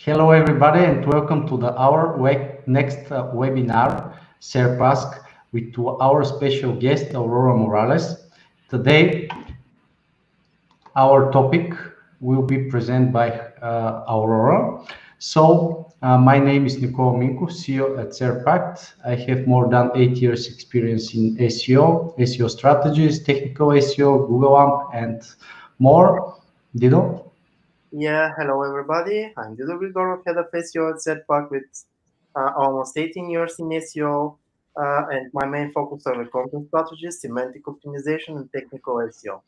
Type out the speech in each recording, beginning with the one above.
Hello, everybody, and welcome to our next webinar, Serpact, with our special guest, Aurora Morales. Today, our topic will be presented by Aurora. So, my name is Nicole Mincu, CEO at Serpact. I have more than 8 years experience in SEO, SEO strategies, technical SEO, Google AMP, and more. Dido? Yeah, hello everybody. I'm Dido Grigorov, head of SEO at Serpact with almost 18 years in SEO, and my main focus are the content strategy, semantic optimization, and technical SEO.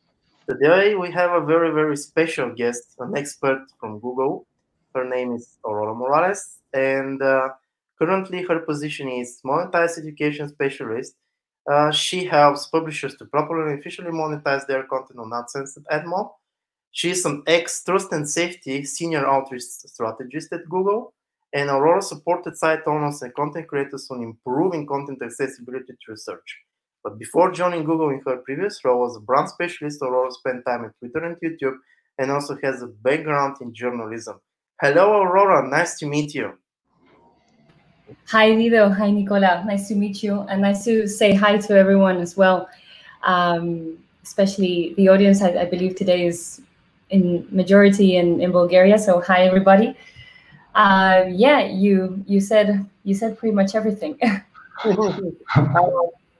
Today we have a very, very special guest, an expert from Google. Her name is Aurora Morales, and currently her position is Monetized Education Specialist. She helps publishers to properly and efficiently monetize their content on AdSense and AdMob. She is an ex-Trust and Safety Senior Outreach Strategist at Google, and Aurora supported site owners and content creators on improving content accessibility through search. But before joining Google in her previous role as a brand specialist, Aurora spent time at Twitter and YouTube, and also has a background in journalism. Hello, Aurora. Nice to meet you. Hi, Dido. Hi, Nicola. Nice to meet you, and nice to say hi to everyone as well, especially the audience. I believe today is in majority in Bulgaria. So hi everybody. Yeah, you said pretty much everything.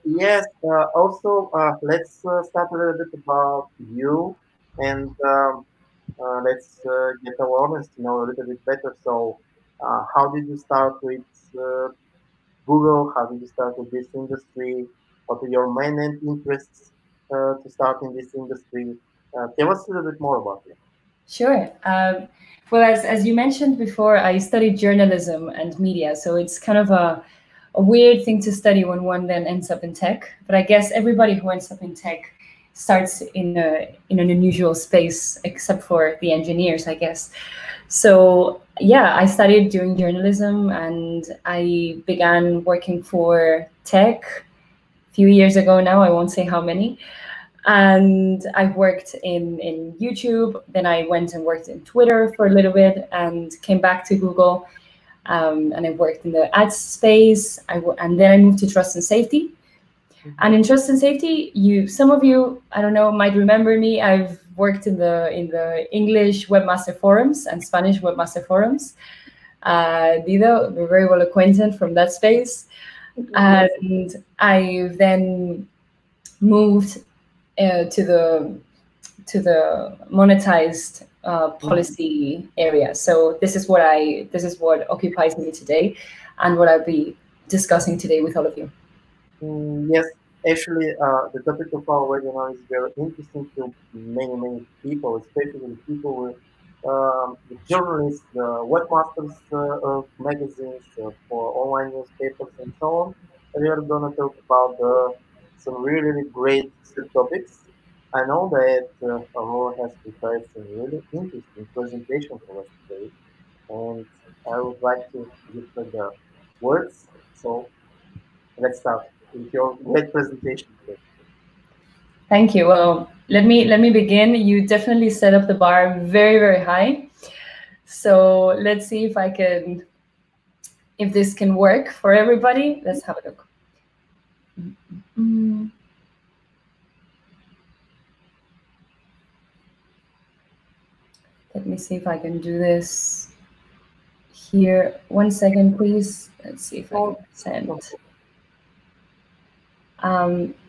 Yes. Also, let's start a little bit about you, and let's get our audience to know a little bit better. So, how did you start with Google? How did you start with this industry? What are your main interests to start in this industry? Tell us a little bit more about it. Sure. Well, as you mentioned before, I studied journalism and media, so it's kind of a weird thing to study when one then ends up in tech. But I guess everybody who ends up in tech starts in an unusual space, except for the engineers, I guess. So yeah, I studied doing journalism, and I began working for tech a few years ago now. I won't say how many. And I worked in YouTube, then I went and worked in Twitter for a little bit and came back to Google, and I worked in the ads space, and then I moved to Trust and Safety. And in Trust and Safety, some of you, I don't know, might remember me. I've worked in the English webmaster forums and Spanish webmaster forums. Dido, we're very well acquainted from that space. And I then moved to the monetized policy area. So this is what occupies me today, and what I'll be discussing today with all of you. Yes, actually, the topic of our webinar is very interesting to many people, especially people with the journalists, the webmasters of magazines, for online newspapers, and so on. And we are going to talk about some really great topics. I know that Aurora has prepared some really interesting presentation for us today, and I would like to give her the words. So let's start with your great presentation today. Thank you. Well, let me begin. You definitely set up the bar very, very high. So let's see if this can work for everybody. Let's have a look. Let me see if I can do this here. 1 second, please. Let's see if I can send.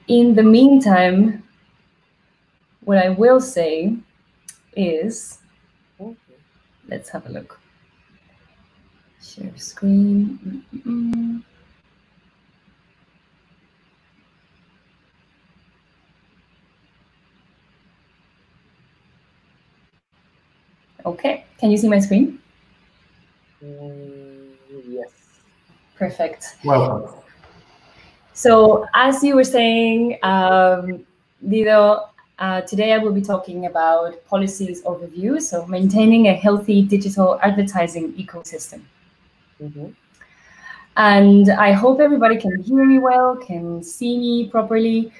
In the meantime, what I will say is, let's have a look. Share screen. Okay, can you see my screen? Yes. Perfect. Welcome. So as you were saying, Dido, today I will be talking about policies overview, so maintaining a healthy digital advertising ecosystem. And I hope everybody can hear me well, can see me properly.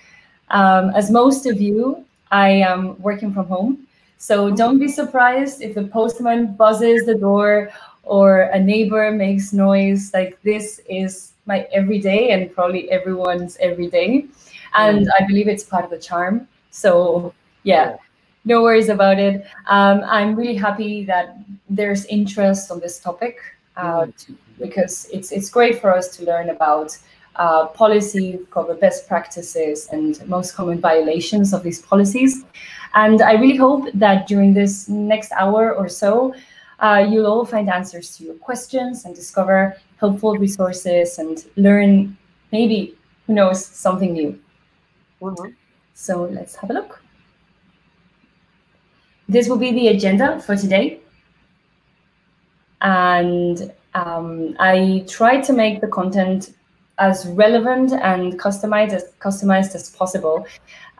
As most of you, I am working from home. So don't be surprised if the postman buzzes the door or a neighbor makes noise. Like, this is my everyday and probably everyone's everyday. And I believe it's part of the charm. So yeah, no worries about it. I'm really happy that there's interest on this topic because it's great for us to learn about policy, cover best practices and most common violations of these policies. And I really hope that during this next hour or so, you'll all find answers to your questions and discover helpful resources and learn, maybe, who knows, something new. So let's have a look. This will be the agenda for today. And I try to make the content as relevant and customized as possible.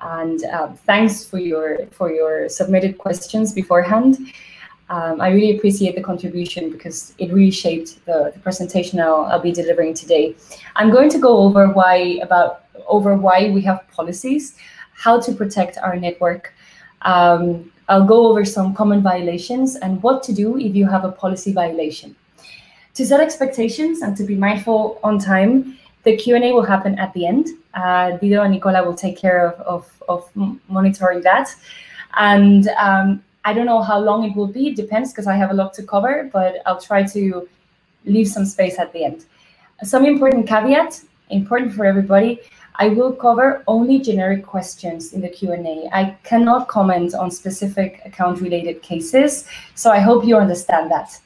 And thanks for your submitted questions beforehand. I really appreciate the contribution because it really shaped the presentation I'll be delivering today. I'm going to go over why we have policies, how to protect our network. I'll go over some common violations and what to do if you have a policy violation. To set expectations and to be mindful on time, the Q&A will happen at the end. Dido and Nicola will take care of monitoring that. And I don't know how long it will be. It depends because I have a lot to cover, but I'll try to leave some space at the end. Some important caveats, important for everybody. I will cover only generic questions in the Q&A. I cannot comment on specific account-related cases, so I hope you understand that.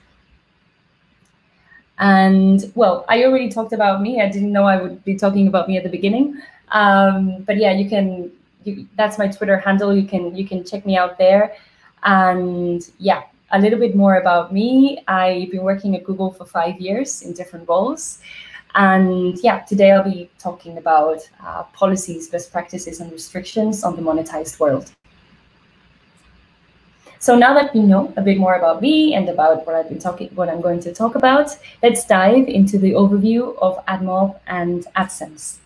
And, well, I already talked about me. I didn't know I would be talking about me at the beginning. But yeah, that's my Twitter handle. You can check me out there. And yeah, a little bit more about me. I've been working at Google for 5 years in different roles. And yeah, today I'll be talking about policies, best practices, and restrictions on the monetized world. So now that we know a bit more about me and about what I'm going to talk about, let's dive into the overview of AdMob and AdSense.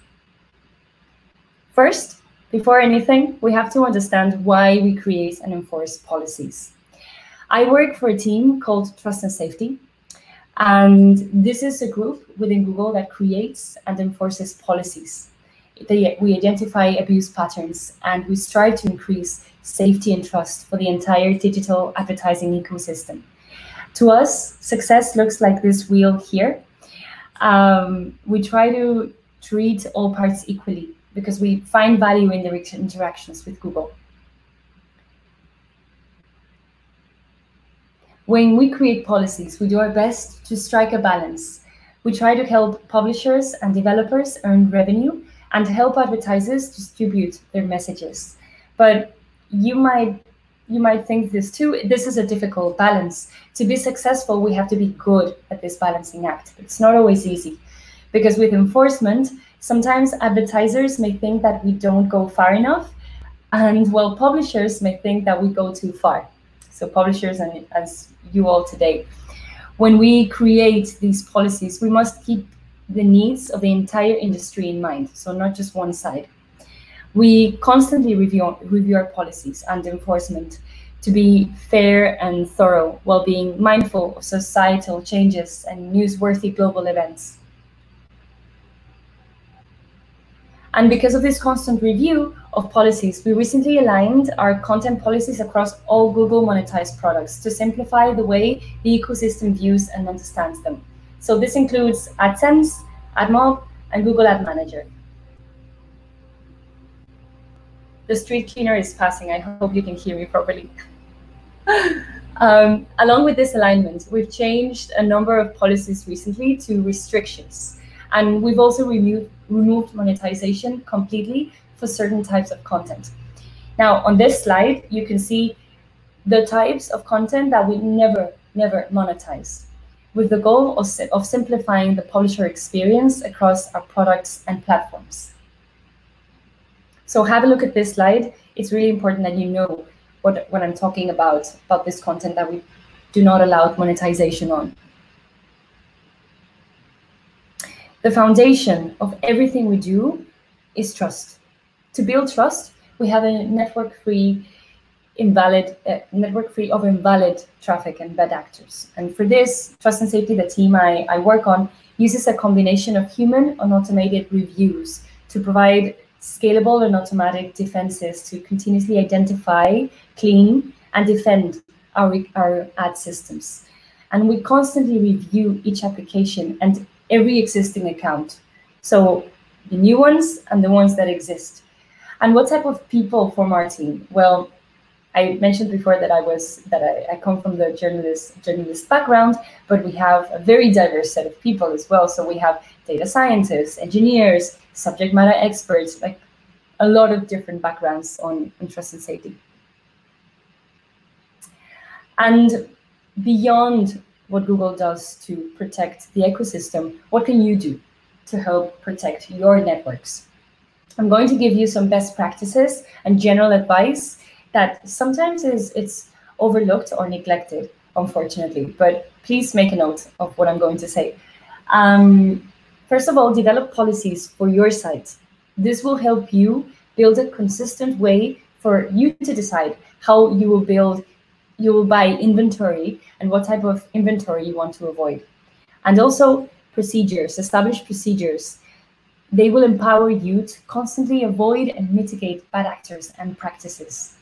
First, before anything, we have to understand why we create and enforce policies. I work for a team called Trust and Safety. And this is a group within Google that creates and enforces policies. We identify abuse patterns, and we strive to increase safety and trust for the entire digital advertising ecosystem. To us, success looks like this wheel here. We try to treat all parts equally because we find value in the interactions with Google. When we create policies, we do our best to strike a balance. We try to help publishers and developers earn revenue and help advertisers distribute their messages. But you might think this too. This is a difficult balance. To be successful, we have to be good at this balancing act. It's not always easy because with enforcement, sometimes advertisers may think that we don't go far enough, and well, publishers may think that we go too far. So publishers and as you all today, when we create these policies, we must keep the needs of the entire industry in mind, so not just one side. We constantly review our policies and enforcement to be fair and thorough while being mindful of societal changes and newsworthy global events. And because of this constant review of policies, we recently aligned our content policies across all Google monetized products to simplify the way the ecosystem views and understands them. So this includes AdSense, AdMob, and Google Ad Manager. The street cleaner is passing. I hope you can hear me properly. Along with this alignment, we've changed a number of policies recently to restrictions. And we've also removed monetization completely for certain types of content. Now, on this slide, you can see the types of content that we never monetize, with the goal of simplifying the publisher experience across our products and platforms. So have a look at this slide. It's really important that you know what I'm talking about this content that we do not allow monetization on. The foundation of everything we do is trust. To build trust, we have a network-free network-free of invalid traffic and bad actors. And for this, Trust and Safety, the team I work on, uses a combination of human and automated reviews to provide scalable and automatic defenses to continuously identify, clean, and defend our ad systems. And we constantly review each application and every existing account. So the new ones and the ones that exist. And what type of people form our team? Well, I mentioned before that I come from the journalist background, but we have a very diverse set of people as well. So we have data scientists, engineers, subject matter experts, like a lot of different backgrounds on trust and safety. And beyond what Google does to protect the ecosystem, what can you do to help protect your networks? I'm going to give you some best practices and general advice that sometimes it's overlooked or neglected, unfortunately, but please make a note of what I'm going to say. First of all, develop policies for your site. This will help you build a consistent way for you to decide how you will buy inventory and what type of inventory you want to avoid. And also procedures, establish procedures. They will empower you to constantly avoid and mitigate bad actors and practices.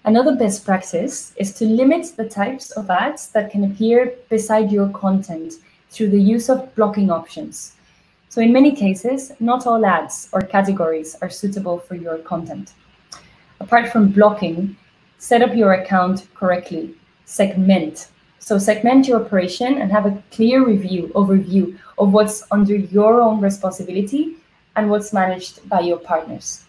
Another best practice is to limit the types of ads that can appear beside your content through the use of blocking options. So in many cases, not all ads or categories are suitable for your content. Apart from blocking, set up your account correctly. Segment. So segment your operation and have a clear overview of what's under your own responsibility and what's managed by your partners.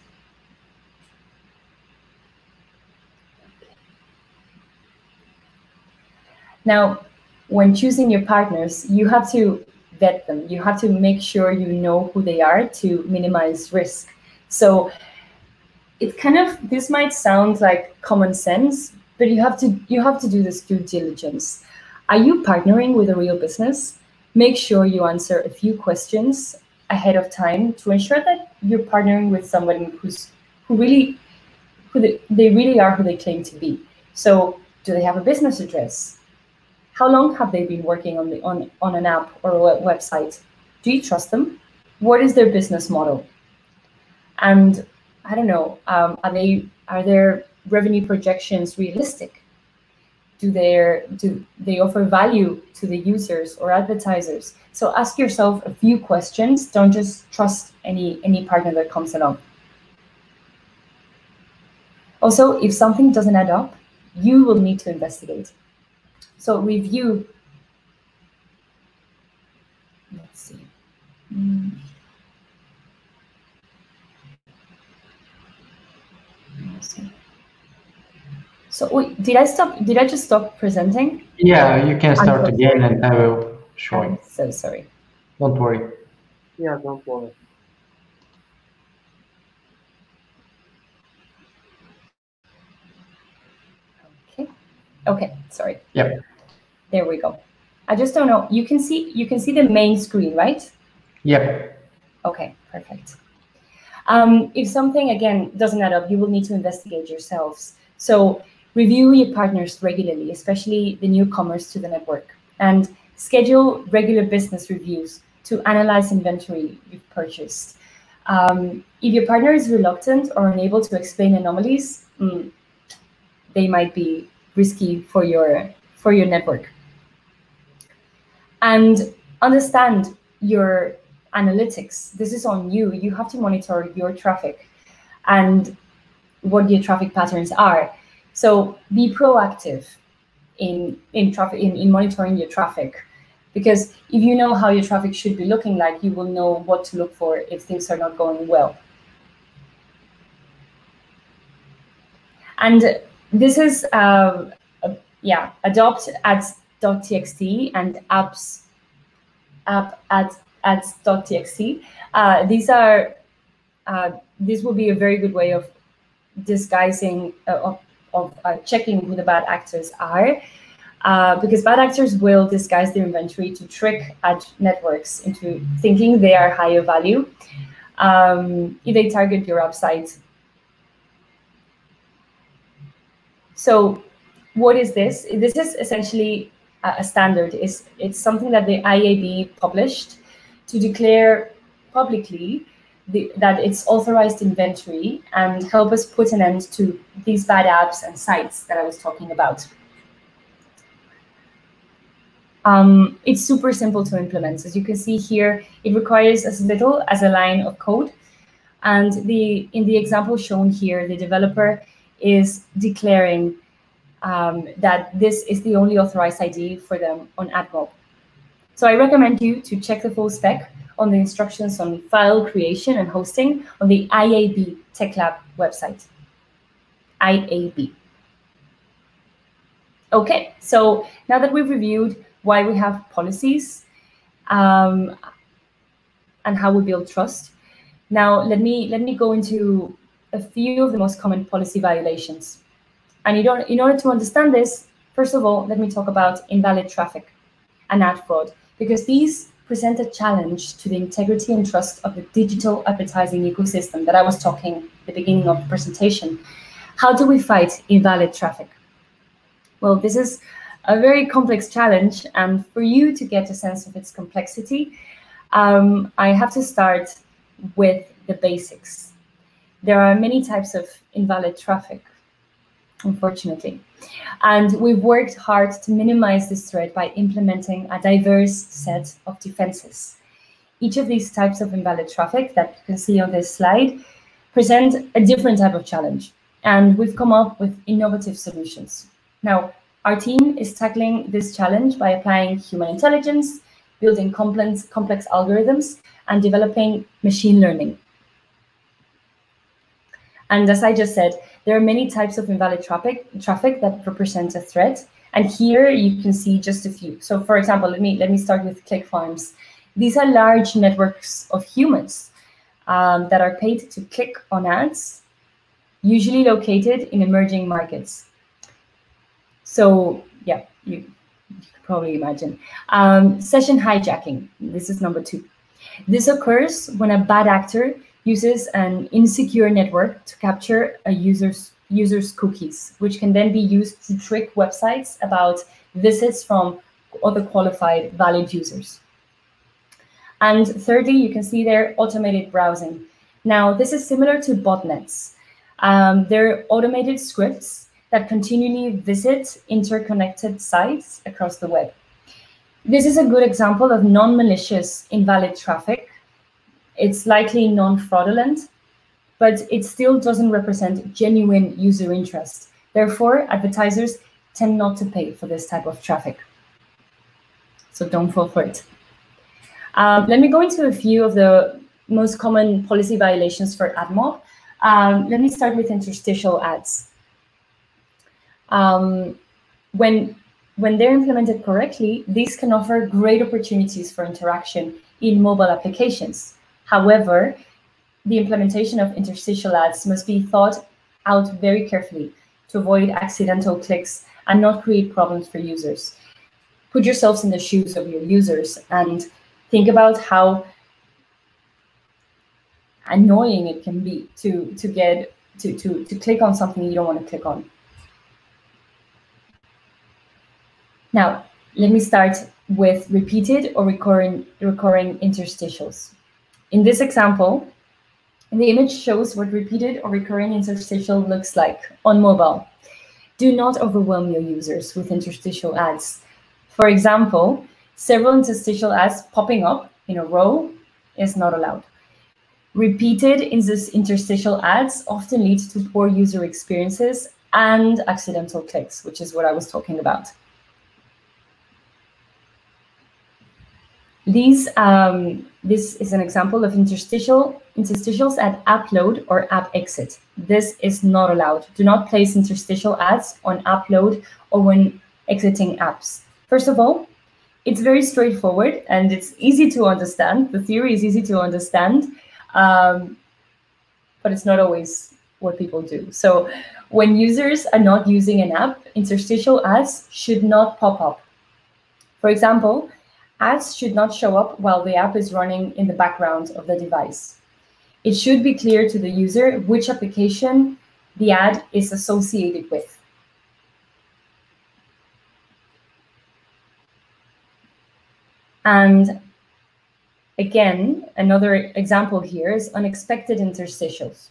Now, when choosing your partners, you have to vet them. You have to make sure you know who they are to minimize risk. So this might sound like common sense, but you have to do this due diligence. Are you partnering with a real business? Make sure you answer a few questions ahead of time to ensure that you're partnering with someone who really are who they claim to be. So, do they have a business address? How long have they been working on an app or a website? Do you trust them? What is their business model? And I don't know, are their revenue projections realistic? Do they offer value to the users or advertisers? So ask yourself a few questions. Don't just trust any partner that comes along. Also, if something doesn't add up, you will need to investigate. So review. Let's see. Let's see. So wait, did I just stop presenting? Yeah, you can start again and I will show you. I'm so sorry. Don't worry. Yeah, don't worry. Okay, sorry. Yep. There we go. I just don't know. You can see the main screen, right? Yep. Okay, perfect. If something again doesn't add up, you will need to investigate yourselves. So review your partners regularly, especially the newcomers to the network, and schedule regular business reviews to analyze inventory you've purchased. If your partner is reluctant or unable to explain anomalies, they might be risky for your network. And understand your analytics. This is on you. You have to monitor your traffic and what your traffic patterns are. So be proactive in monitoring your traffic, because if you know how your traffic should be looking like, you will know what to look for if things are not going well. And this is adopt ads.txt and ads.txt. This will be a very good way of disguising of checking who the bad actors are, because bad actors will disguise their inventory to trick ad networks into thinking they are higher value. If they target your website, So what is this? This is essentially a standard. It's something that the IAB published to declare publicly that it's authorized inventory and help us put an end to these bad apps and sites that I was talking about. It's super simple to implement. As you can see here, it requires as little as a line of code. And in the example shown here, the developer is declaring that this is the only authorized ID for them on AdMob. So I recommend you to check the full spec on the instructions on file creation and hosting on the IAB Tech Lab website. IAB. Okay, so now that we've reviewed why we have policies and how we build trust, now let me go into a few of the most common policy violations. And in order to understand this, first of all, let me talk about invalid traffic and ad fraud, because these present a challenge to the integrity and trust of the digital advertising ecosystem that I was talking at the beginning of the presentation. How do we fight invalid traffic? Well, this is a very complex challenge, and for you to get a sense of its complexity, I have to start with the basics. There are many types of invalid traffic, unfortunately. And we've worked hard to minimize this threat by implementing a diverse set of defenses. Each of these types of invalid traffic that you can see on this slide present a different type of challenge. And we've come up with innovative solutions. Now, our team is tackling this challenge by applying human intelligence, building complex algorithms, and developing machine learning. And as I just said, there are many types of invalid traffic that represent a threat. And here you can see just a few. So for example, let me start with click farms. These are large networks of humans that are paid to click on ads, usually located in emerging markets. So yeah, you can probably imagine. Session hijacking, this is number 2. This occurs when a bad actor uses an insecure network to capture a user's cookies, which can then be used to trick websites about visits from other qualified valid users. And thirdly, you can see there automated browsing. Now, this is similar to botnets. They're automated scripts that continually visit interconnected sites across the web. This is a good example of non-malicious invalid traffic. It's likely non-fraudulent, but it still doesn't represent genuine user interest. Therefore, advertisers tend not to pay for this type of traffic. So don't fall for it. Let me go into a few of the most common policy violations for AdMob. Let me start with interstitial ads. When they're implemented correctly, these can offer great opportunities for interaction in mobile applications. However, the implementation of interstitial ads must be thought out very carefully to avoid accidental clicks and not create problems for users. Put yourselves in the shoes of your users and think about how annoying it can be to click on something you don't want to click on. Now, let me start with repeated or recurring interstitials. In this example, the image shows what repeated or recurring interstitial looks like on mobile. Do not overwhelm your users with interstitial ads. For example, several interstitial ads popping up in a row is not allowed. Repeated interstitial ads often lead to poor user experiences and accidental clicks, which is what I was talking about. This is an example of interstitials at app load or app exit. This is not allowed. Do not place interstitial ads on app load or when exiting apps. First of all, it's very straightforward and it's easy to understand. The theory is easy to understand, but it's not always what people do. So when users are not using an app, interstitial ads should not pop up. For example, ads should not show up while the app is running in the background of the device. It should be clear to the user which application the ad is associated with. And again, another example here is unexpected interstitials.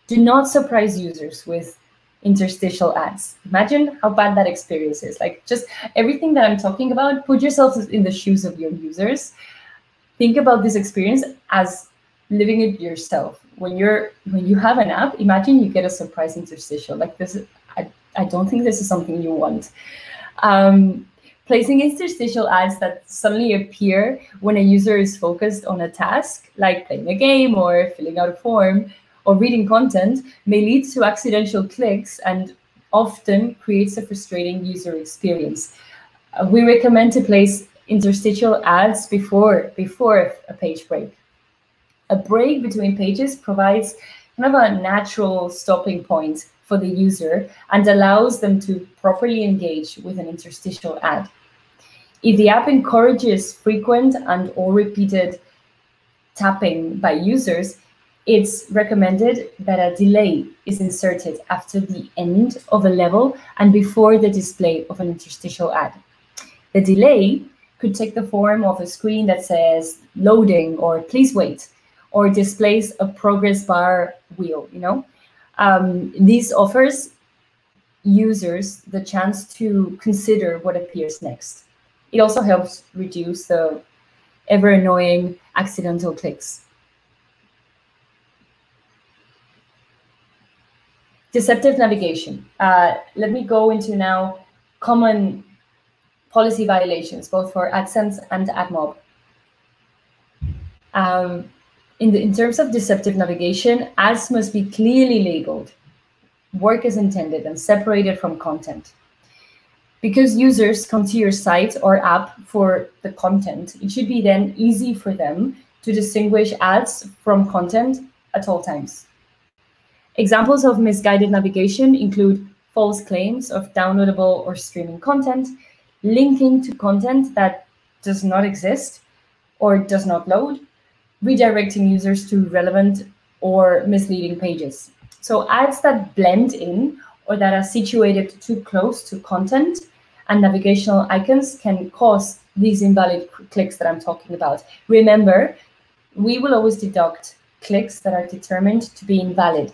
Do not surprise users with interstitial ads. Imagine how bad that experience is. Like, just everything that I'm talking about, put yourself in the shoes of your users. Think about this experience as living it yourself. When you have an app, imagine you get a surprise interstitial. Like this, I don't think this is something you want. Placing interstitial ads that suddenly appear when a user is focused on a task, like playing a game or filling out a form or reading content, may lead to accidental clicks and often creates a frustrating user experience. We recommend to place interstitial ads before a page break. A break between pages provides kind of a natural stopping point for the user and allows them to properly engage with an interstitial ad. If the app encourages frequent and or repeated tapping by users, it's recommended that a delay is inserted after the end of a level and before the display of an interstitial ad. The delay could take the form of a screen that says loading or please wait, or displays a progress bar wheel, This offers users the chance to consider what appears next. It also helps reduce the ever annoying accidental clicks. Deceptive navigation. Let me go into now common policy violations, both for AdSense and AdMob. In terms of deceptive navigation, ads must be clearly labeled, work as intended, and separated from content. Because users come to your site or app for the content, it should be then easy for them to distinguish ads from content at all times. Examples of misguided navigation include false claims of downloadable or streaming content, linking to content that does not exist or does not load, redirecting users to relevant or misleading pages. So ads that blend in or that are situated too close to content and navigational icons can cause these invalid clicks that I'm talking about. Remember, we will always deduct clicks that are determined to be invalid.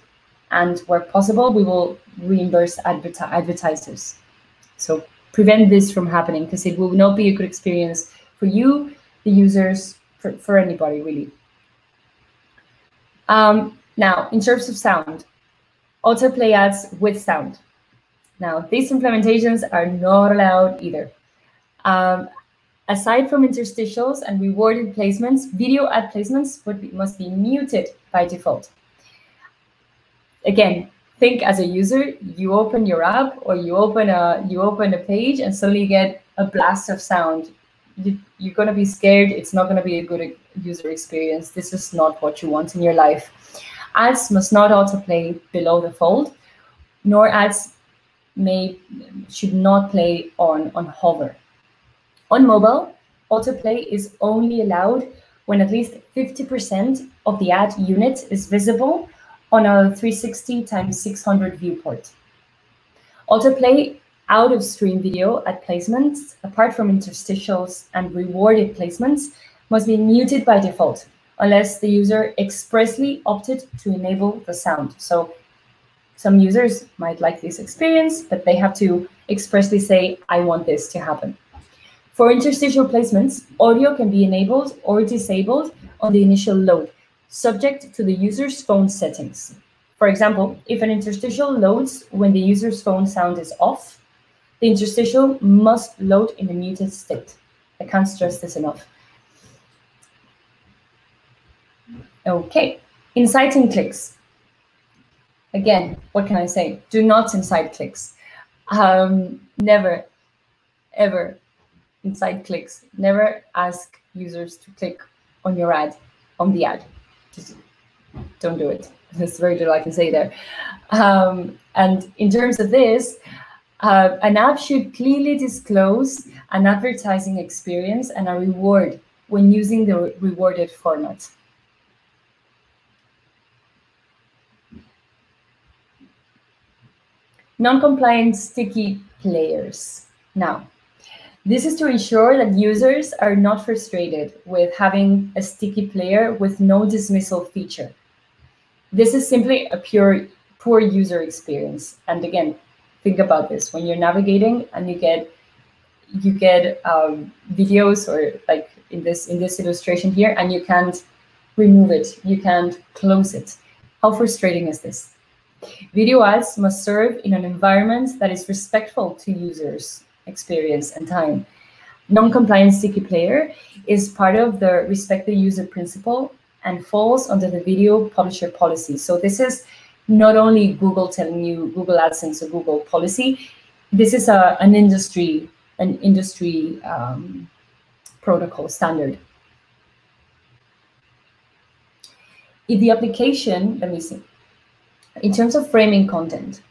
And where possible, we will reimburse advertisers. So prevent this from happening, because it will not be a good experience for you, the users, for anybody, really. Now, in terms of sound, autoplay ads with sound. Now, these implementations are not allowed either. Aside from interstitials and rewarded placements, video ad placements must be muted by default. Again, think as a user, you open your app or you open a page and suddenly you get a blast of sound. You're going to be scared. It's not going to be a good user experience. This is not what you want in your life. Ads must not autoplay below the fold, nor ads should not play on hover. On mobile, autoplay is only allowed when at least 50% of the ad unit is visible on a 360 × 600 viewport. Autoplay out of stream video ad placements, apart from interstitials and rewarded placements, must be muted by default, unless the user expressly opted to enable the sound. So some users might like this experience, but they have to expressly say, I want this to happen. For interstitial placements, audio can be enabled or disabled on the initial load, subject to the user's phone settings. For example, if an interstitial loads when the user's phone sound is off, the interstitial must load in a muted state. I can't stress this enough. Okay, inciting clicks. Again, what can I say? Do not incite clicks. Never, ever incite clicks. Never ask users to click on your ad, on the ad. Just don't do it. There's very little I can say there. And in terms of this, an app should clearly disclose an advertising experience and a reward when using the rewarded format. Non-compliant sticky players. Now, This is to ensure that users are not frustrated with having a sticky player with no dismissal feature. This is simply a poor user experience. And again, think about this. When you're navigating and you get videos, or like in this illustration here, and you can't remove it, you can't close it. How frustrating is this? Video ads must serve in an environment that is respectful to users' experience and time. Non-compliant sticky player is part of the respect the user principle and falls under the video publisher policy. So this is not only Google telling you Google AdSense or Google policy. This is an industry protocol standard. If the application, let me see, in terms of framing content,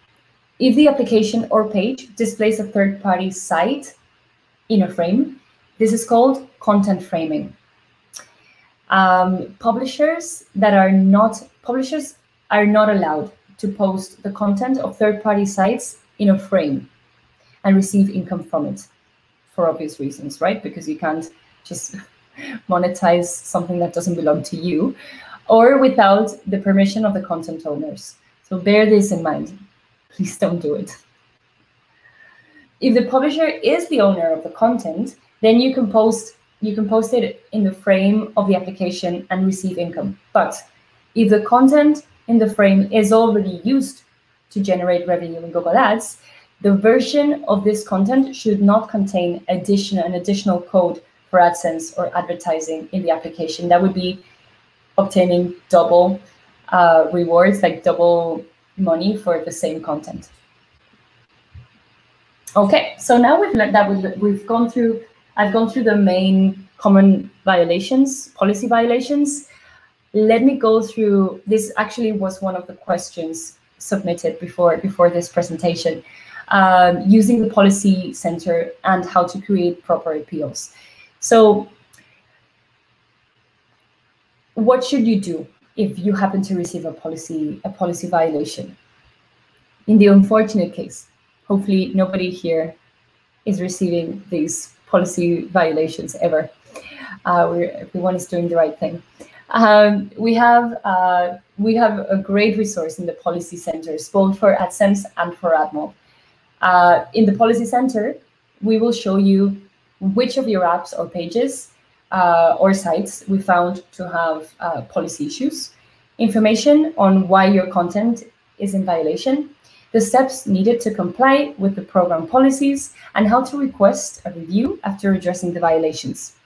if the application or page displays a third-party site in a frame, this is called content framing. Publishers are not allowed to post the content of third-party sites in a frame and receive income from it, for obvious reasons, right? Because you can't just monetize something that doesn't belong to you, or without the permission of the content owners. So bear this in mind. Please don't do it. If the publisher is the owner of the content, then you can post it in the frame of the application and receive income. But if the content in the frame is already used to generate revenue in Google Ads, the version of this content should not contain an additional code for AdSense or advertising in the application. That would be obtaining double rewards, like double money for the same content. Okay, so now we've learned that I've gone through the main common violations, policy violations. Let me go through, this actually was one of the questions submitted before this presentation, using the policy center and how to create proper appeals. So what should you do if you happen to receive a policy violation? In the unfortunate case, hopefully nobody here is receiving these policy violations ever. Everyone is doing the right thing. We have a great resource in the policy centers, both for AdSense and for AdMob. In the policy center, we will show you which of your apps or pages or sites we found to have policy issues, information on why your content is in violation, the steps needed to comply with the program policies, and how to request a review after addressing the violations.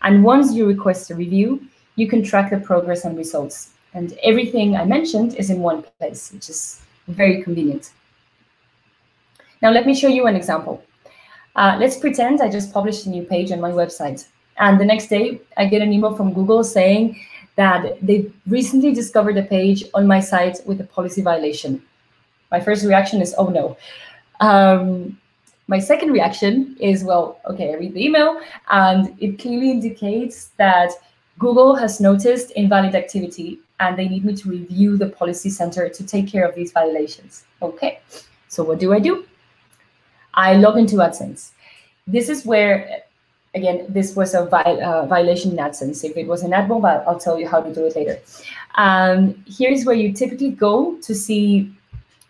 And once you request a review, you can track the progress and results. And everything I mentioned is in one place, which is very convenient. Now, let me show you an example. Let's pretend I just published a new page on my website. And the next day, I get an email from Google saying that they recently discovered a page on my site with a policy violation. My first reaction is, oh no. My second reaction is, well, okay, I read the email, and it clearly indicates that Google has noticed invalid activity, and they need me to review the policy center to take care of these violations. Okay, so what do? I log into AdSense. This is where, again, this was a violation in AdSense. If it was an AdMob, I'll tell you how to do it later. Here's where you typically go to see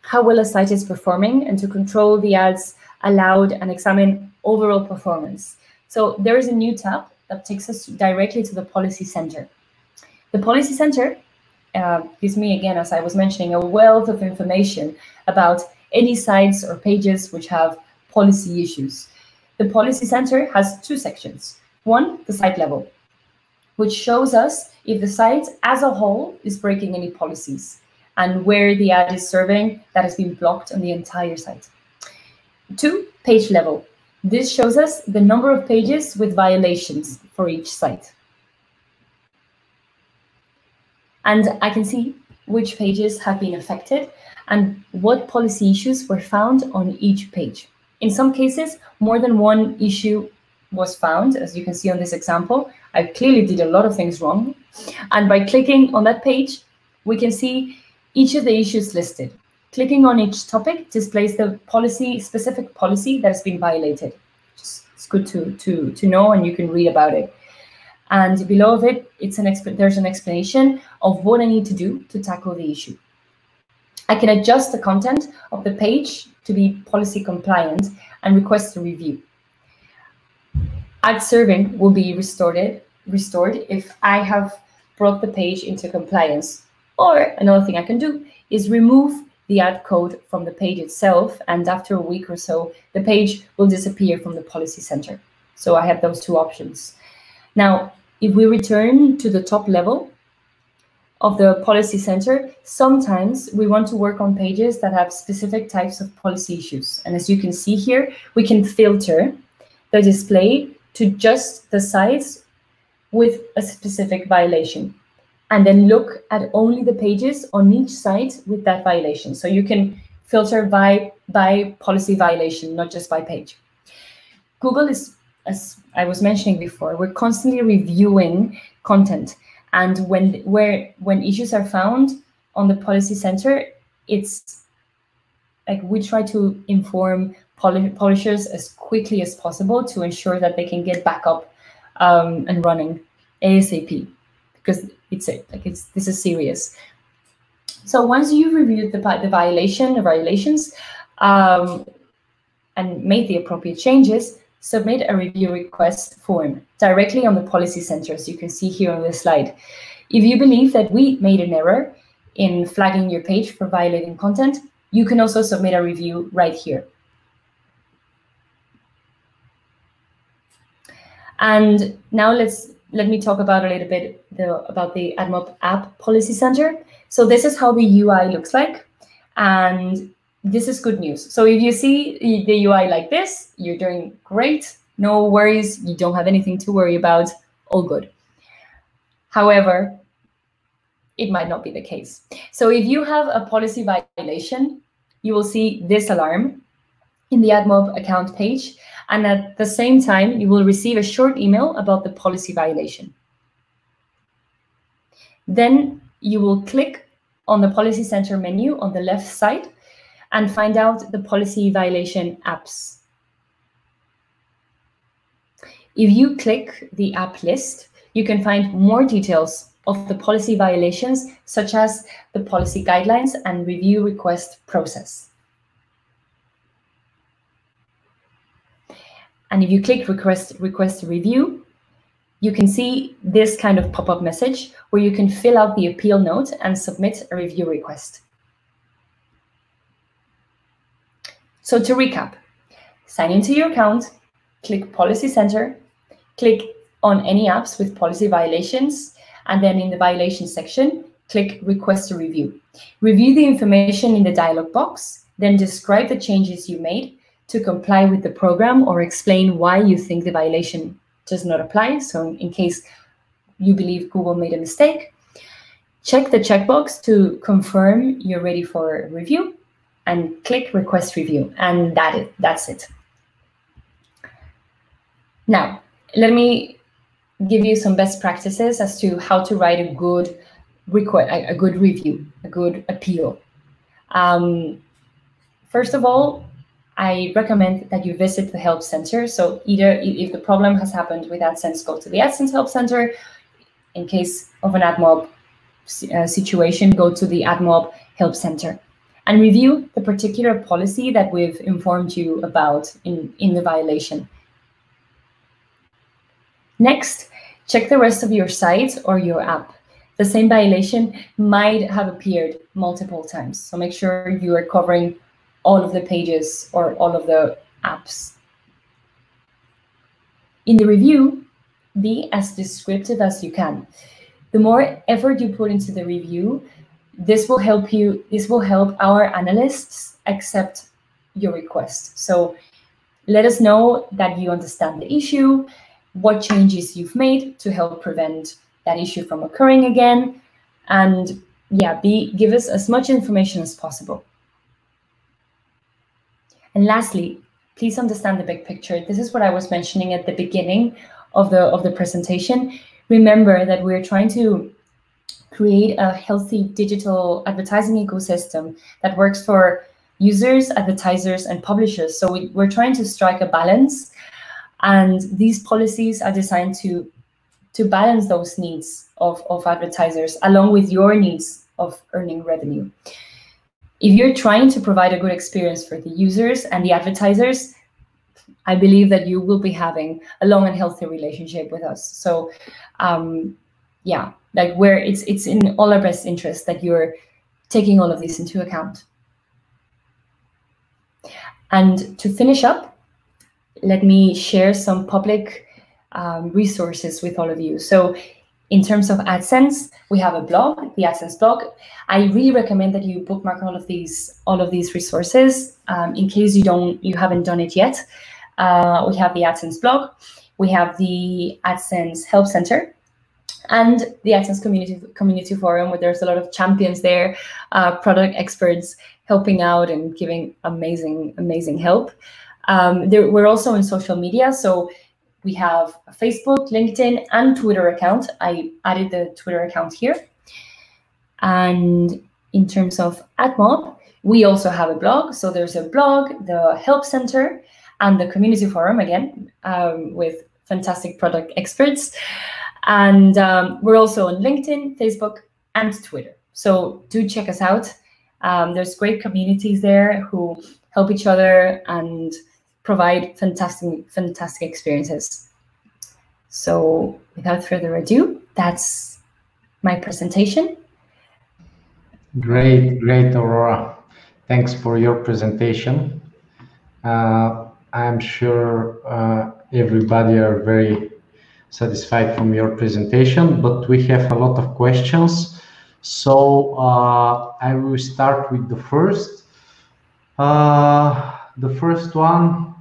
how well a site is performing and to control the ads allowed and examine overall performance. So there is a new tab that takes us directly to the policy center. The policy center gives me, again, as I was mentioning, a wealth of information about any sites or pages which have policy issues. The policy center has two sections. One, the site level, which shows us if the site as a whole is breaking any policies and where the ad is serving that has been blocked on the entire site. Two, page level. This shows us the number of pages with violations for each site. And I can see which pages have been affected and what policy issues were found on each page. In some cases, more than one issue was found, as you can see on this example. I clearly did a lot of things wrong. And by clicking on that page, we can see each of the issues listed. Clicking on each topic displays the specific policy that has been violated. Just It's good to know, and you can read about it. And below of it, there's an explanation of what I need to do to tackle the issue. I can adjust the content of the page to be policy compliant and request a review. Ad serving will be restored if I have brought the page into compliance. Or another thing I can do is remove the ad code from the page itself, and after a week or so, the page will disappear from the policy center. So I have those two options. Now, if we return to the top level of the policy center, sometimes we want to work on pages that have specific types of policy issues. And as you can see here, we can filter the display to just the sites with a specific violation, and then look at only the pages on each site with that violation. So you can filter by policy violation, not just by page. Google is, as I was mentioning before, we're constantly reviewing content. And when issues are found on the policy center, it's like we try to inform publishers as quickly as possible to ensure that they can get back up and running ASAP, because this is serious. So once you've reviewed the violations and made the appropriate changes, submit a review request form directly on the policy center, as you can see here on this slide. If you believe that we made an error in flagging your page for violating content, you can also submit a review right here. And now let me talk about a little bit about the AdMob app policy center. So this is how the UI looks like, and this is good news. So if you see the UI like this, you're doing great, no worries, you don't have anything to worry about, all good. However, it might not be the case. So if you have a policy violation, you will see this alarm in the AdMob account page, and at the same time, you will receive a short email about the policy violation. Then you will click on the Policy Center menu on the left side and find out the policy violation apps. If you click the app list, you can find more details of the policy violations, such as the policy guidelines and review request process. And if you click request a review, you can see this kind of pop-up message where you can fill out the appeal note and submit a review request. So to recap, sign into your account, click Policy Center, click on any apps with policy violations, and then in the violation section, click Request a Review. Review the information in the dialog box, then describe the changes you made to comply with the program, or explain why you think the violation does not apply. So in case you believe Google made a mistake, check the checkbox to confirm you're ready for a review, and click Request Review, and that's it. Now, let me give you some best practices as to how to write a good review, a good appeal. First of all, I recommend that you visit the Help Center. So either if the problem has happened with AdSense, go to the AdSense Help Center. In case of an AdMob situation, go to the AdMob Help Center and review the particular policy that we've informed you about in the violation. Next, check the rest of your site or your app. The same violation might have appeared multiple times, so make sure you are covering all of the pages or all of the apps. In the review, be as descriptive as you can. The more effort you put into the review, this will help our analysts accept your request. So let us know that you understand the issue, what changes you've made to help prevent that issue from occurring again, and yeah, give us as much information as possible. And lastly, please understand the big picture. This is what I was mentioning at the beginning of the presentation. Remember that we're trying to create a healthy digital advertising ecosystem that works for users, advertisers, and publishers. So we're trying to strike a balance And these policies are designed to balance those needs of advertisers along with your needs of earning revenue. If you're trying to provide a good experience for the users and the advertisers, I believe that you will be having a long and healthy relationship with us. So yeah, like where it's in all our best interest that you're taking all of this into account. And to finish up, let me share some public resources with all of you. So in terms of AdSense, we have a blog, the AdSense blog. I really recommend that you bookmark all of these resources in case you haven't done it yet. We have the AdSense blog, we have the AdSense Help Center, and the AdSense community forum, where there's a lot of champions there, product experts helping out and giving amazing help. We're also in social media, so we have a Facebook, LinkedIn, and Twitter account. I added the Twitter account here. And in terms of AdMob, we also have a blog. So there's a blog, the Help Center, and the community forum, again, with fantastic product experts. And we're also on LinkedIn, Facebook, and Twitter. So do check us out. There's great communities there who help each other and provide fantastic experiences. So without further ado, that's my presentation. Great, Aurora. Thanks for your presentation. I'm sure everybody are very satisfied from your presentation, but we have a lot of questions. So I will start with the first. The first one,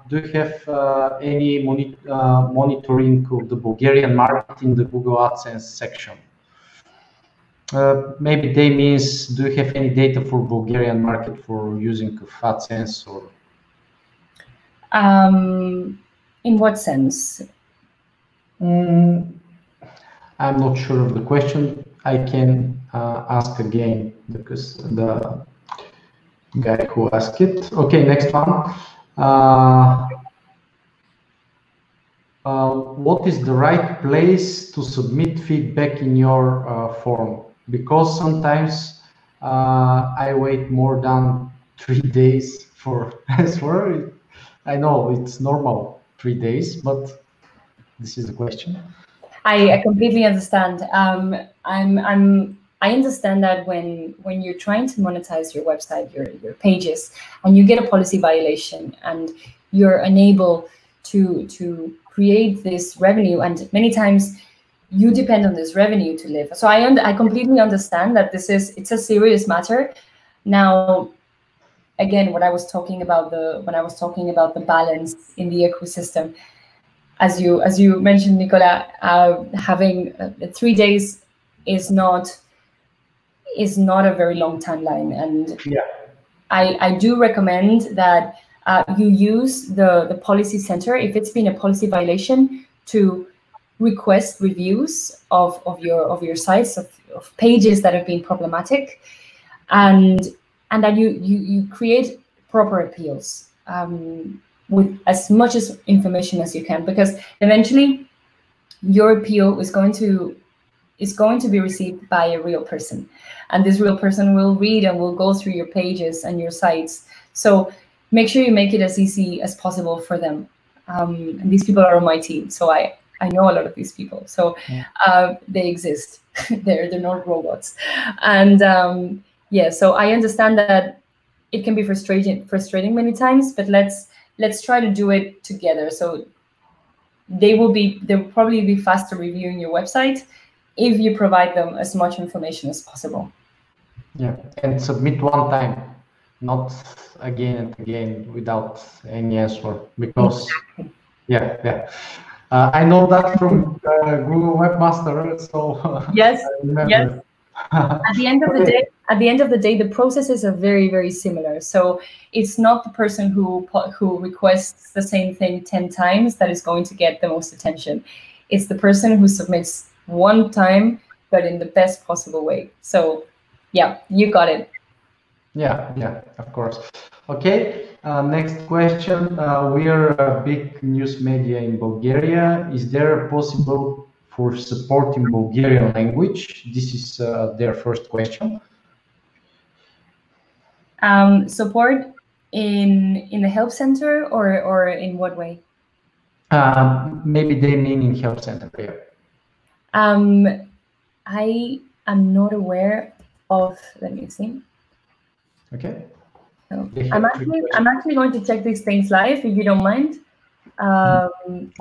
do you have any monitoring of the Bulgarian market in the Google AdSense section? Maybe they means, do you have any data for Bulgarian market for using of AdSense or? In what sense? I'm not sure of the question. I can ask again because the guy who asked it. Okay, next one. What is the right place to submit feedback in your form? Because sometimes I wait more than 3 days for answer. I know it's normal 3 days, but this is the question. I completely understand. I understand that when you're trying to monetize your website, your pages, and you get a policy violation and you're unable to create this revenue, and many times you depend on this revenue to live. So I completely understand that it's a serious matter. Now, again, when I was talking about the balance in the ecosystem, as you mentioned, Nicola, having 3 days is not a very long timeline, and yeah. I do recommend that you use the policy center if it's been a policy violation to request reviews of your sites, of pages that have been problematic, and that you create proper appeals with as much information as you can, because eventually your appeal is going to be received by a real person, and this real person will read and will go through your pages and your sites. So make sure you make it as easy as possible for them. And these people are on my team, so I know a lot of these people. So they exist. they're not robots. And yeah, so I understand that it can be frustrating many times, but let's try to do it together. So they'll probably be faster reviewing your website if you provide them as much information as possible. Yeah, and submit one time, not again and again without any answer, because yeah. I know that from Google Webmaster, so yes, I remember. Yes. At the end of the day, the processes are very, very similar. So it's not the person who requests the same thing 10 times that is going to get the most attention. It's the person who submits one time, but in the best possible way. So yeah, you got it. Yeah, of course. Okay, Next question. We are a big news media in Bulgaria. Is there possible for support in Bulgarian language? This is their first question. Support in the help center or in what way? Maybe they mean in help center. Yeah. I am not aware of. Let me see. Okay. So I'm actually going to check these things live, if you don't mind,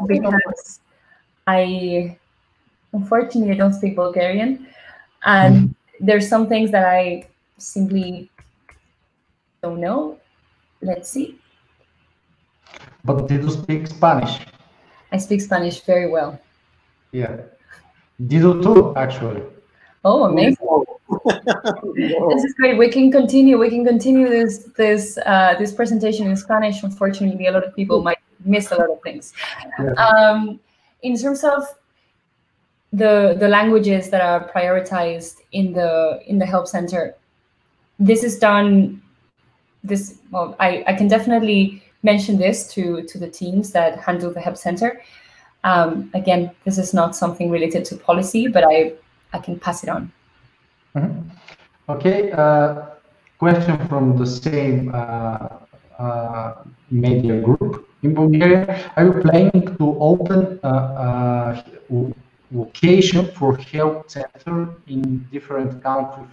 because unfortunately I don't speak Bulgarian, and there's some things that I simply don't know. Let's see. But did you speak Spanish? I speak Spanish very well. Yeah. Did you too, actually? Oh, amazing! This is great. We can continue. We can continue this presentation in Spanish. Unfortunately, a lot of people might miss a lot of things. Yeah. In terms of the languages that are prioritized in the help center, this is done. Well, I can definitely mention this to the teams that handle the help center. Again, this is not something related to policy, but I can pass it on. Mm-hmm. Okay, question from the same media group in Bulgaria. Are you planning to open a location for health center in different countries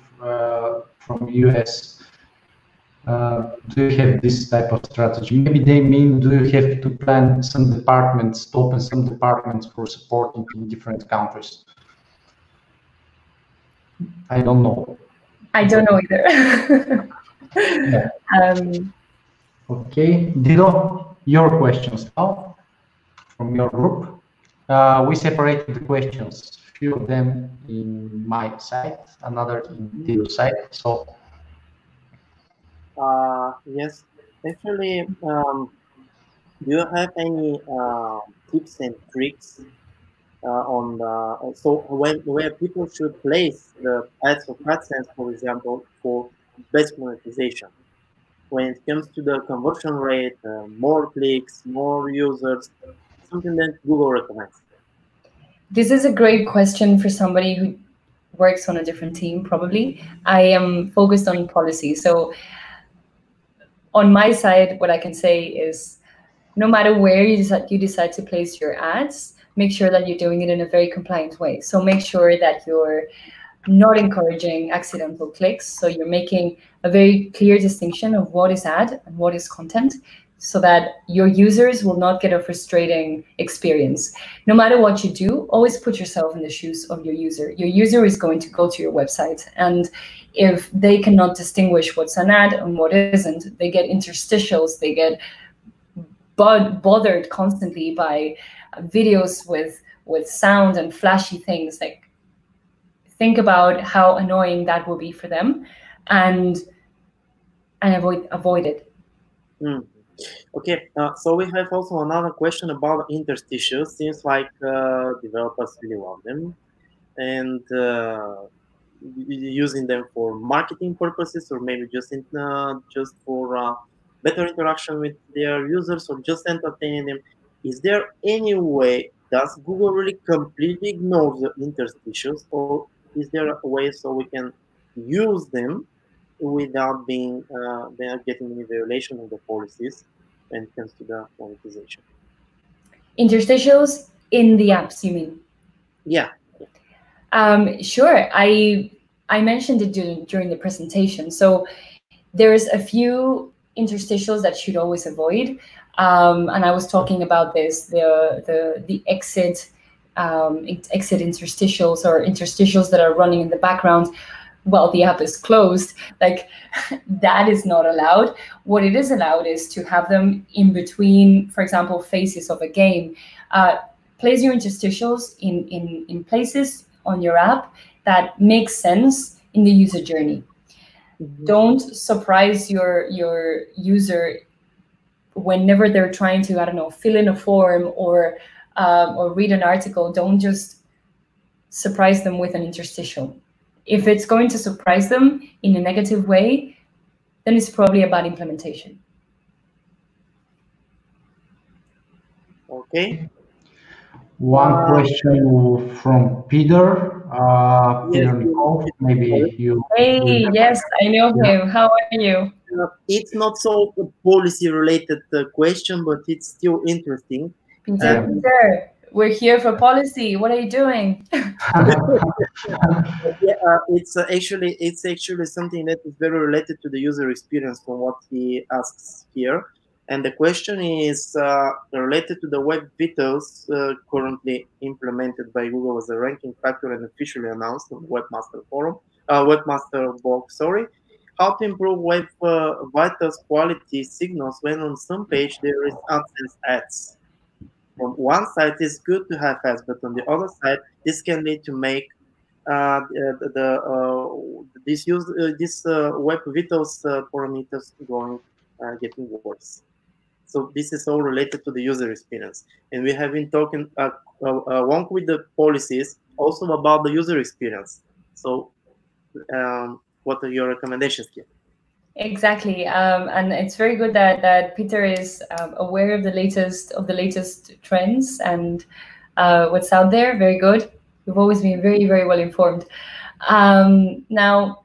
from US? Do you have this type of strategy? Maybe they mean, do you have to plan some departments, to open some departments for supporting in different countries? I don't know. I don't know either. Yeah. Okay, Dido, your questions now from your group. We separated the questions, a few of them in my side, another in Dido's side. So, yes, actually, do you have any tips and tricks on the so where people should place the ads of AdSense, for example, for best monetization? When it comes to the conversion rate, more clicks, more users, something that Google recommends. This is a great question for somebody who works on a different team, probably. I am focused on policy. So on my side, what I can say is no matter where you decide to place your ads, make sure that you're doing it in a very compliant way. So make sure that you're not encouraging accidental clicks. So you're making a very clear distinction of what is ad and what is content, so that your users will not get a frustrating experience. No matter what you do, always put yourself in the shoes of your user. Your user is going to go to your website, and if they cannot distinguish what's an ad and what isn't, they get interstitials, they get bothered constantly by videos with sound and flashy things. Like, think about how annoying that will be for them, and avoid it. Okay, so we have also another question about interstitials. Seems like developers really love them, and using them for marketing purposes, or maybe just for better interaction with their users, or just entertaining them. Is there any way? Does Google really completely ignore the interstitials, or is there a way so we can use them without being getting any violation of the policies when it comes to the monetization? Interstitials in the apps, you mean? Yeah. Sure. I mentioned it during the presentation. So there's a few interstitials that should always avoid. And I was talking about this, the exit interstitials, or interstitials that are running in the background while the app is closed. Like, that is not allowed. What it is allowed is to have them in between, for example, phases of a game. Place your interstitials in places on your app that make sense in the user journey. Don't surprise your user whenever they're trying to, I don't know, fill in a form or read an article. Don't just surprise them with an interstitial. If it's going to surprise them in a negative way, then it's probably a bad implementation. Okay. One question from Peter. Peter Yes, Nicole, maybe you. Hey, yes, I know him. How are you? it's not so policy-related question, but it's still interesting. Peter, Peter, we're here for policy. What are you doing? Yeah, it's actually something that is very related to the user experience from what he asks here. And the question is related to the web vitals currently implemented by Google as a ranking factor and officially announced on the Webmaster Forum, Webmaster blog. Sorry, how to improve web vitals quality signals when on some page there is AdSense ads. From one side, it's good to have ads, but on the other side, this can lead to make this web vitals parameters getting worse. So this is all related to the user experience, and we have been talking along with the policies also about the user experience. So, what are your recommendations here? Exactly, and it's very good that Peter is aware of the latest trends and what's out there. Very good. You've always been very, very well informed. Now,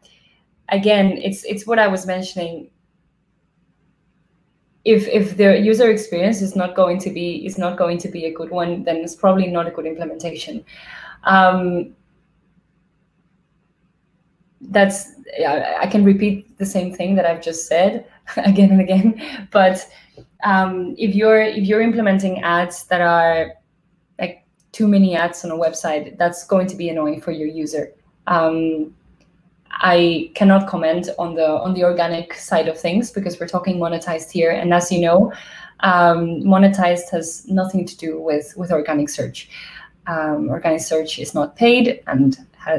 again, it's what I was mentioning. If the user experience is not going to be a good one, then it's probably not a good implementation. I can repeat the same thing that I've just said again and again. But if you're implementing ads that are like too many ads on a website, that's going to be annoying for your user. I cannot comment on the organic side of things because we're talking monetized here, and as you know, monetized has nothing to do with organic search. Organic search is not paid, and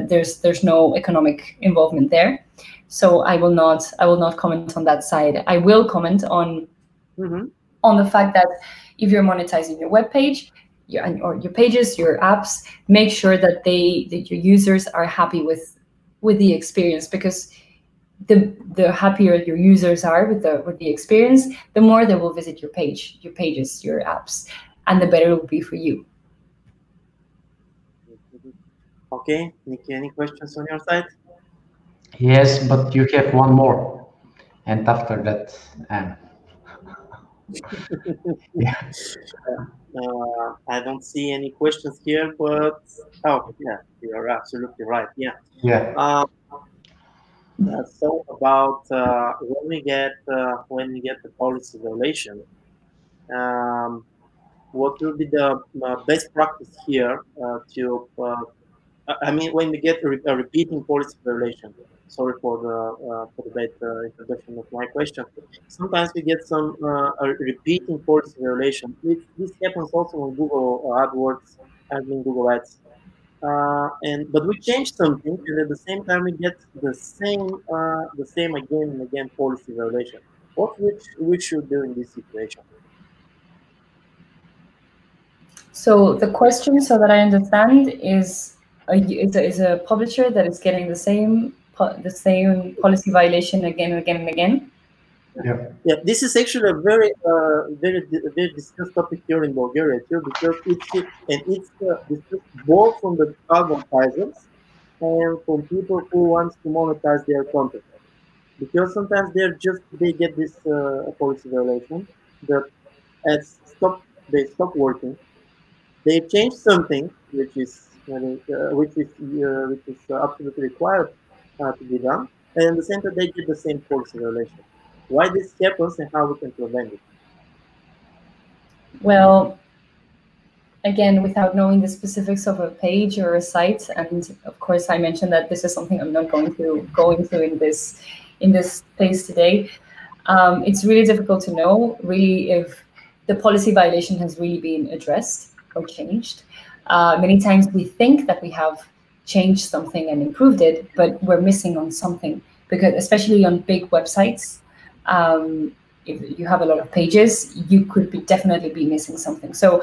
there's no economic involvement there. So I will not comment on that side. I will comment on the fact that if you're monetizing your web page, or your pages, your apps, make sure that your users are happy with the experience, because the happier your users are with the experience, the more they will visit your page, your pages, your apps, and the better it will be for you. Okay, Nikki, any questions on your side? Yes, but you have one more, and after that, yeah. I don't see any questions here, but yeah, you are absolutely right. Yeah. Yeah. So about when we get the policy violation, what will be the best practice here I mean, when we get a repeating policy violation. Sorry for the bad introduction of my question. Sometimes we get some a repeating policy violation. This happens also on Google AdWords, I mean Google Ads. But we change something, and at the same time we get the same again and again policy violation. What we should do in this situation? So the question, so that I understand, is a publisher that is getting the same policy violation again and again and again. Yeah, this is actually a very discussed topic here in Bulgaria too, because it's discussed both from the advertisers and from people who want to monetize their content. Because sometimes they get this policy violation that ads stop working. They change something which is absolutely required to be done, and at the same time they get the same policy violation. Why this happens and how we can prevent it? Well, again, without knowing the specifics of a page or a site, and of course I mentioned that this is something I'm not going to go into in this space today. It's really difficult to know really if the policy violation has really been addressed or changed. Many times we think that we have changed something and improved it, but we're missing on something, because especially on big websites, if you have a lot of pages, you could definitely be missing something. So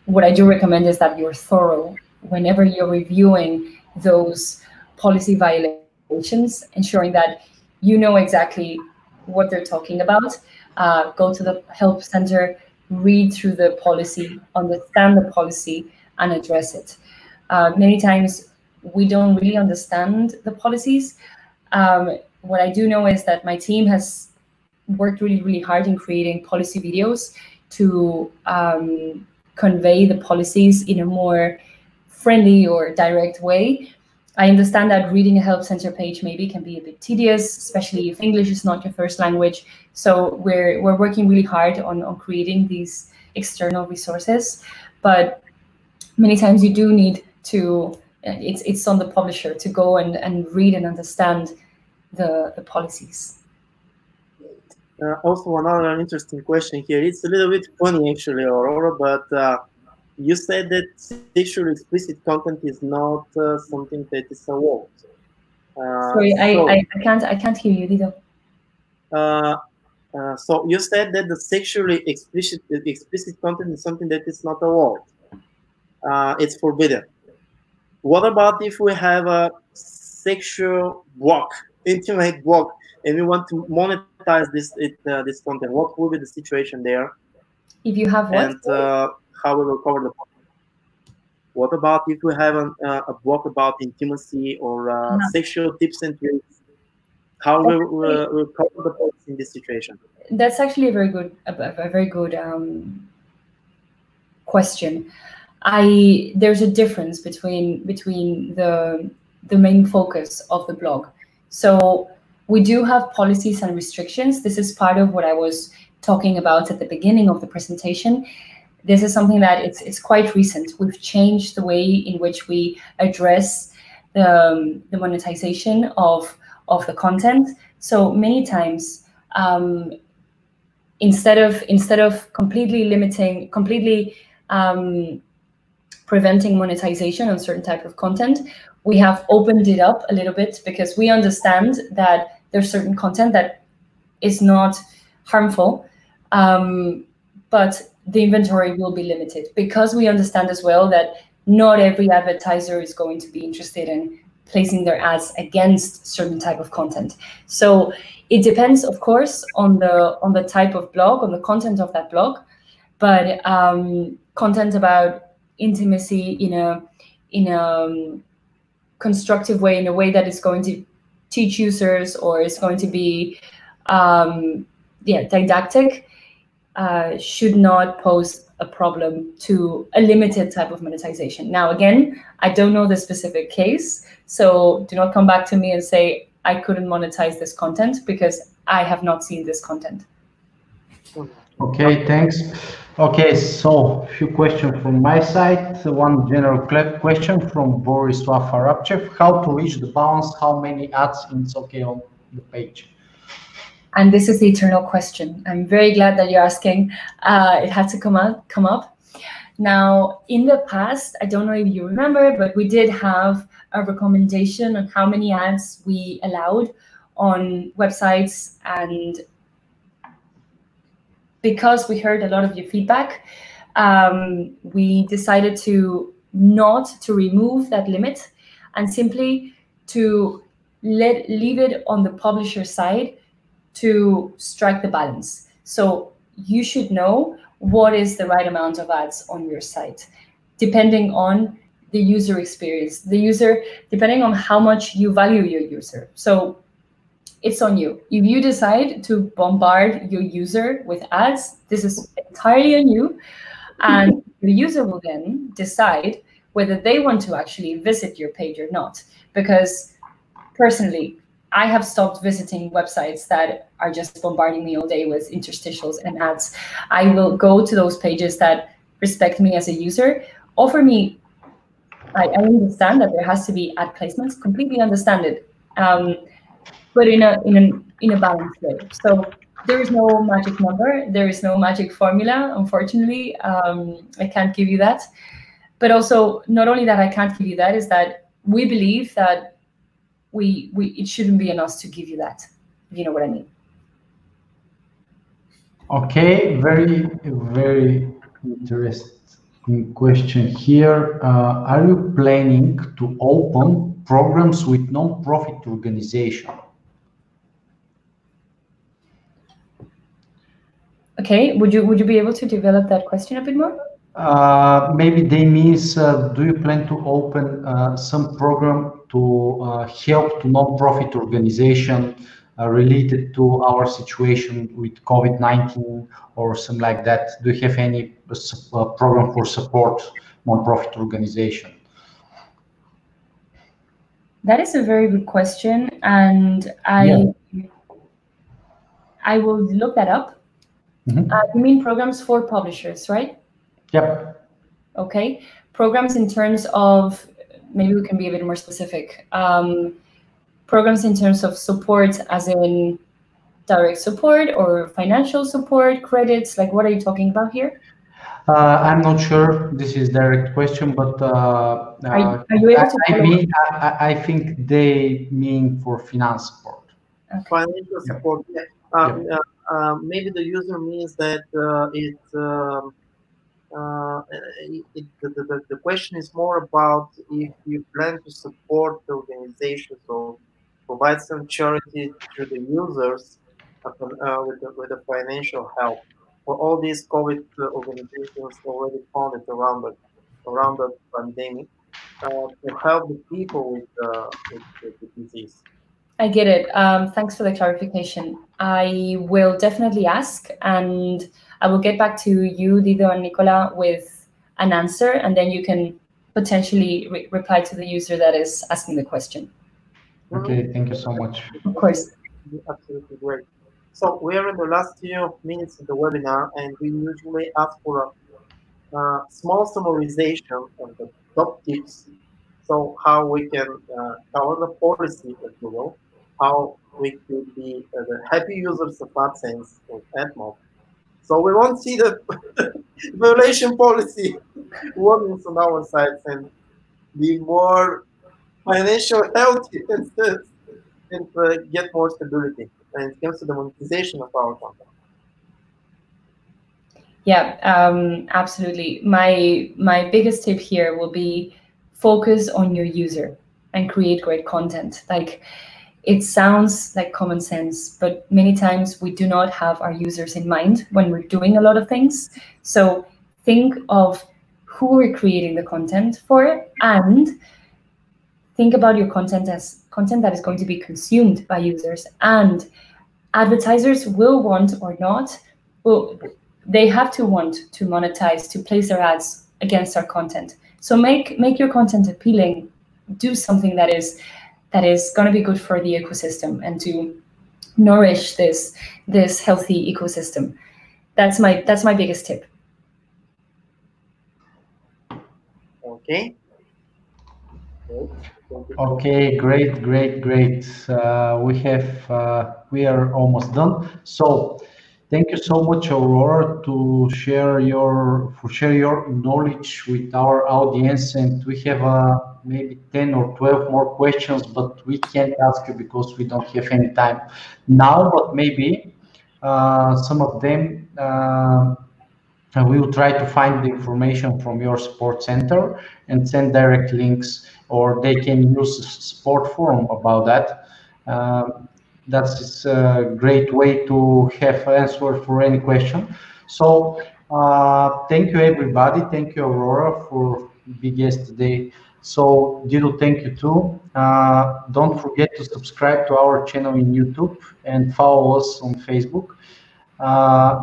what I do recommend is that you're thorough whenever you're reviewing those policy violations, ensuring that you know exactly what they're talking about. Go to the help center, read through the policy, understand the policy, and address it. Many times we don't really understand the policies. What I do know is that my team has worked really, really hard in creating policy videos to convey the policies in a more friendly or direct way. I understand that reading a help center page maybe can be a bit tedious, especially if English is not your first language. So we're working really hard on creating these external resources, but many times you do need to, it's on the publisher to go and read and understand the policies. Also, another interesting question here. It's a little bit funny, actually, Aurora, but you said that sexually explicit content is not something that is allowed. Sorry, I can't hear you, Lido. So you said that the sexually explicit content is something that is not allowed. It's forbidden. What about if we have a sexual blog, intimate blog, and we want to monetize this content? What will be the situation there? If you have what? And how we will cover the point. What about if we have a blog about intimacy or sexual tips and tricks? How we'll cover the points in this situation? That's actually a very good question. There's a difference between the main focus of the blog. So we do have policies and restrictions. This is part of what I was talking about at the beginning of the presentation. This is something that it's quite recent. We've changed the way in which we address the monetization of the content. So many times, instead of completely preventing monetization on certain type of content, we have opened it up a little bit because we understand that there's certain content that is not harmful, but the inventory will be limited, because we understand as well that not every advertiser is going to be interested in placing their ads against certain type of content. So it depends, of course, on the type of blog, on the content of that blog, but content about intimacy in a constructive way, in a way that is going to teach users or is going to be didactic, should not pose a problem to a limited type of monetization. Now, again, I don't know the specific case, so do not come back to me and say I couldn't monetize this content, because I have not seen this content. Okay, thanks. Okay, so a few questions from my side. One general question from Boris Wafarapchev: how to reach the balance? How many ads is okay on the page? And this is the eternal question. I'm very glad that you're asking. It had to come up. Now, in the past, I don't know if you remember, but we did have a recommendation on how many ads we allowed on websites, and because we heard a lot of your feedback, we decided to not to remove that limit and simply to leave it on the publisher side to strike the balance. So you should know what is the right amount of ads on your site, depending on the user experience, depending on how much you value your user. So it's on you. If you decide to bombard your user with ads, this is entirely on you. And the user will then decide whether they want to actually visit your page or not. Because personally, I have stopped visiting websites that are just bombarding me all day with interstitials and ads. I will go to those pages that respect me as a user, offer me, I understand that there has to be ad placements, completely understand it, but in a balanced way. So there is no magic number, there is no magic formula, unfortunately. I can't give you that. But also, not only that I can't give you that, is that we believe that it shouldn't be on us to give you that, if you know what I mean. Okay, very, very interesting question here. Are you planning to open programs with non-profit organization? Okay, would you be able to develop that question a bit more? Maybe they means, do you plan to open some program to help to non-profit organization related to our situation with COVID-19 or something like that? Do you have any program for support non-profit organization? That is a very good question, and I will look that up. You mean programs for publishers, right? Yep. Okay. Programs in terms of, maybe we can be a bit more specific. Programs in terms of support, as in direct support or financial support, credits, like what are you talking about here? I'm not sure this is direct question, but are you able to I think they mean for finance support. Okay. Financial support. Yeah. Maybe the user means that the question is more about if you plan to support the organization, so provide some charity to the users with the financial help. For all these COVID organizations already founded around the pandemic to help the people with the disease. I get it. Thanks for the clarification. I will definitely ask, and I will get back to you, Dido and Nicola, with an answer, and then you can potentially reply to the user that is asking the question. Okay, thank you so much. Of course. Absolutely great. So we are in the last few minutes of the webinar, and we usually ask for a small summarization of the top tips. So how we can cover the policy of Google, how we could be the happy users of AdSense or AdMob. So we won't see the violation policy warnings on our sites and be more financial healthy and get more stability when it comes to the monetization of our content. Yeah, absolutely. My biggest tip here will be focus on your user and create great content. Like, it sounds like common sense, but many times we do not have our users in mind when we're doing a lot of things. So think of who we're creating the content for, and think about your content as content that is going to be consumed by users. And advertisers will want or not, they have to want to monetize, to place their ads against our content. So make your content appealing. Do something that is going to be good for the ecosystem and to nourish this healthy ecosystem. That's my biggest tip. Okay. Okay, great. We are almost done. So thank you so much, Aurora, to share your knowledge with our audience, and we have maybe 10 or 12 more questions, but we can't ask you because we don't have any time now. But maybe some of them we will try to find the information from your support center and send direct links, or they can use support forum about that. That's a great way to have answer for any question. So thank you, everybody. Thank you, Aurora, for being guest today. So Dido, thank you too. Don't forget to subscribe to our channel in YouTube and follow us on Facebook.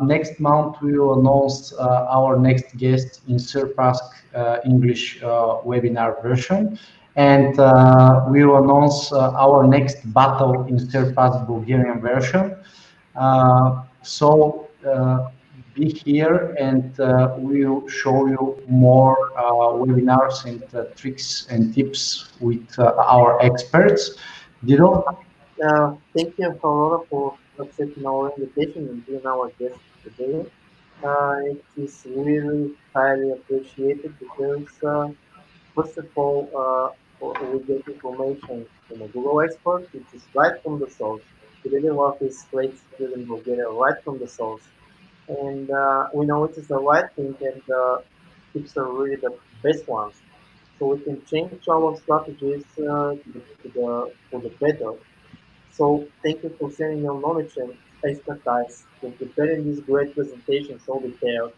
Next month, we will announce our next guest in Serpact English webinar version. And we will announce our next battle in Serpact Bulgarian version. So be here, and we will show you more webinars and tricks and tips with our experts. Dido? Thank you, Aurora, for accepting our invitation and being our guest today. It is really highly appreciated because, first of all, we get information from a Google expert, which is right from the source. We didn't work with great skill in Bulgaria right from the source. And we know it is the right thing, and tips are really the best ones. So we can change our strategies for the better. So thank you for sharing your knowledge and expertise in preparing this great presentation so detailed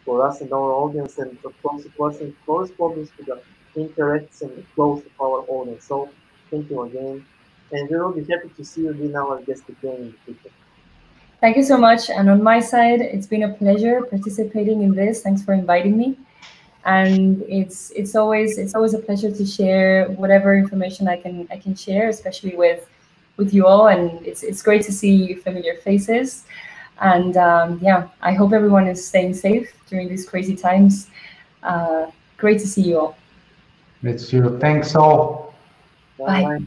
for us and our audience, and of course it was in correspondence to the interests and the flows of our audience. So thank you again, and we will be happy to see you being our guest again in the future. Thank you so much. And on my side, it's been a pleasure participating in this. Thanks for inviting me. And it's always a pleasure to share whatever information I can share, especially with you all. And it's great to see familiar faces. And yeah, I hope everyone is staying safe during these crazy times. Great to see you all. Let's see you. Thanks all. Bye. Bye.